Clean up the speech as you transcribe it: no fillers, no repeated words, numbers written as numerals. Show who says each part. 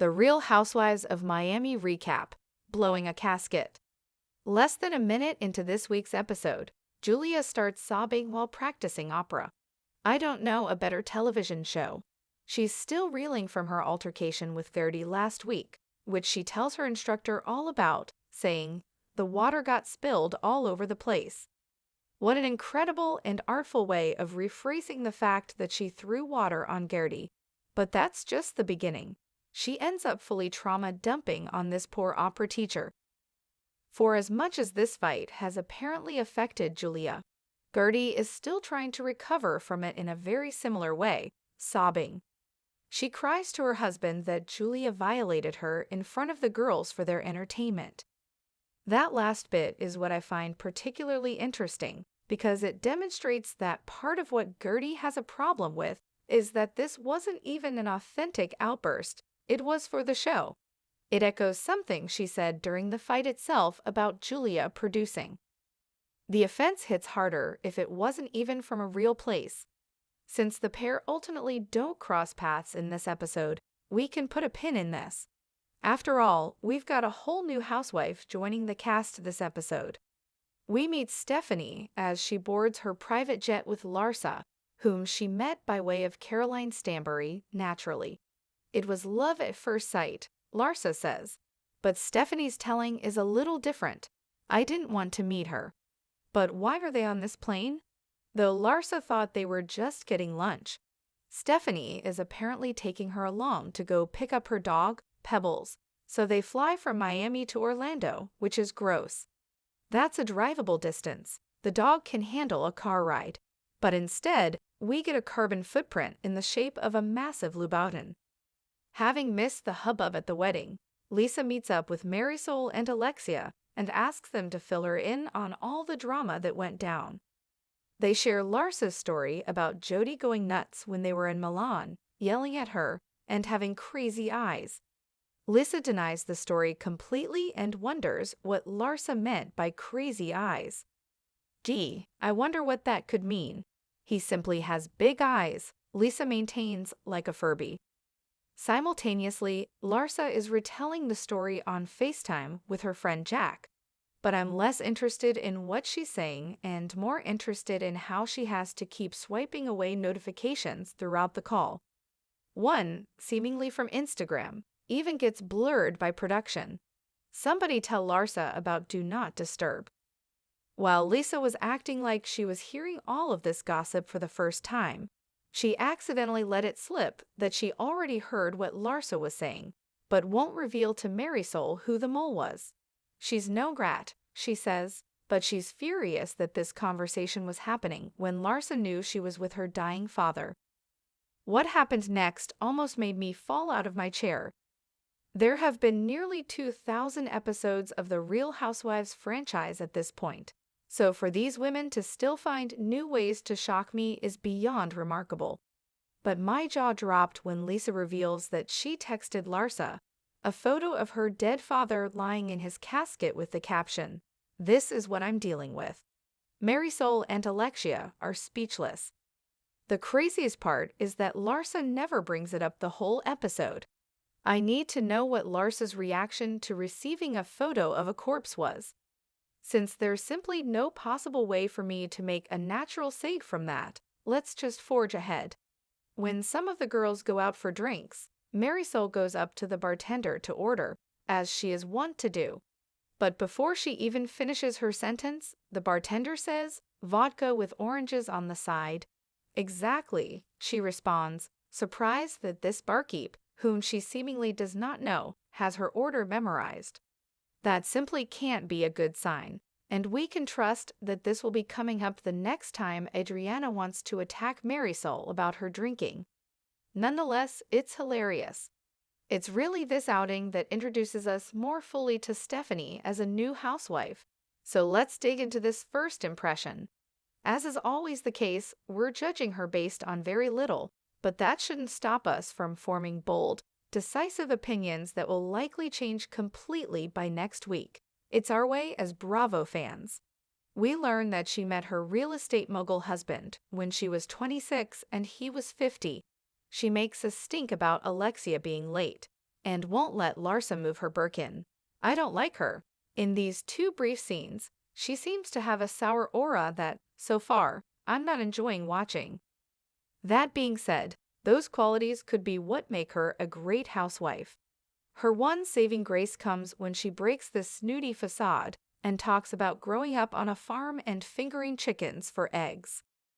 Speaker 1: The Real Housewives of Miami recap, blowing a casket. Less than a minute into this week's episode, Julia starts sobbing while practicing opera. I don't know a better television show. She's still reeling from her altercation with Verdi last week, which she tells her instructor all about, saying, "The water got spilled all over the place." What an incredible and artful way of rephrasing the fact that she threw water on Gertie. But that's just the beginning. She ends up fully trauma dumping on this poor opera teacher. For as much as this fight has apparently affected Julia, Gertie is still trying to recover from it in a very similar way, sobbing. She cries to her husband that Julia violated her in front of the girls for their entertainment. That last bit is what I find particularly interesting because it demonstrates that part of what Gertie has a problem with is that this wasn't even an authentic outburst. It was for the show. It echoes something she said during the fight itself about Julia producing. The offense hits harder if it wasn't even from a real place. Since the pair ultimately don't cross paths in this episode, we can put a pin in this. After all, we've got a whole new housewife joining the cast this episode. We meet Stephanie as she boards her private jet with Larsa, whom she met by way of Caroline Stanbury, naturally. It was love at first sight, Larsa says, but Stephanie's telling is a little different. I didn't want to meet her. But why are they on this plane? Though Larsa thought they were just getting lunch. Stephanie is apparently taking her along to go pick up her dog, Pebbles, so they fly from Miami to Orlando, which is gross. That's a drivable distance. The dog can handle a car ride. But instead, we get a carbon footprint in the shape of a massive Louboutin. Having missed the hubbub at the wedding, Lisa meets up with Marisol and Alexia and asks them to fill her in on all the drama that went down. They share Larsa's story about Jody going nuts when they were in Milan, yelling at her, and having crazy eyes. Lisa denies the story completely and wonders what Larsa meant by crazy eyes. Gee, I wonder what that could mean. He simply has big eyes, Lisa maintains, like a Furby. Simultaneously, Larsa is retelling the story on FaceTime with her friend Jack. But I'm less interested in what she's saying and more interested in how she has to keep swiping away notifications throughout the call. One, seemingly from Instagram, even gets blurred by production. Somebody tell Larsa about Do Not Disturb. While Lisa was acting like she was hearing all of this gossip for the first time, she accidentally let it slip that she already heard what Larsa was saying, but won't reveal to Marisol who the mole was. She's no brat, she says, but she's furious that this conversation was happening when Larsa knew she was with her dying father. What happened next almost made me fall out of my chair. There have been nearly 2,000 episodes of the Real Housewives franchise at this point, so for these women to still find new ways to shock me is beyond remarkable. But my jaw dropped when Lisa reveals that she texted Larsa a photo of her dead father lying in his casket with the caption, "This is what I'm dealing with." Marisol and Alexia are speechless. The craziest part is that Larsa never brings it up the whole episode. I need to know what Larsa's reaction to receiving a photo of a corpse was. Since there's simply no possible way for me to make a natural save from that, let's just forge ahead. When some of the girls go out for drinks, Marisol goes up to the bartender to order, as she is wont to do. But before she even finishes her sentence, the bartender says, "Vodka with oranges on the side." "Exactly," she responds, surprised that this barkeep, whom she seemingly does not know, has her order memorized. That simply can't be a good sign, and we can trust that this will be coming up the next time Adriana wants to attack Marisol about her drinking. Nonetheless, it's hilarious. It's really this outing that introduces us more fully to Stephanie as a new housewife. So let's dig into this first impression. As is always the case, we're judging her based on very little, but that shouldn't stop us from forming bold, decisive opinions that will likely change completely by next week. It's our way as Bravo fans. We learn that she met her real estate mogul husband when she was 26 and he was 50. She makes a stink about Alexia being late. and won't let Larsa move her Birkin. I don't like her. In these two brief scenes, she seems to have a sour aura that, so far, I'm not enjoying watching. That being said, those qualities could be what make her a great housewife. Her one saving grace comes when she breaks this snooty facade and talks about growing up on a farm and fingering chickens for eggs.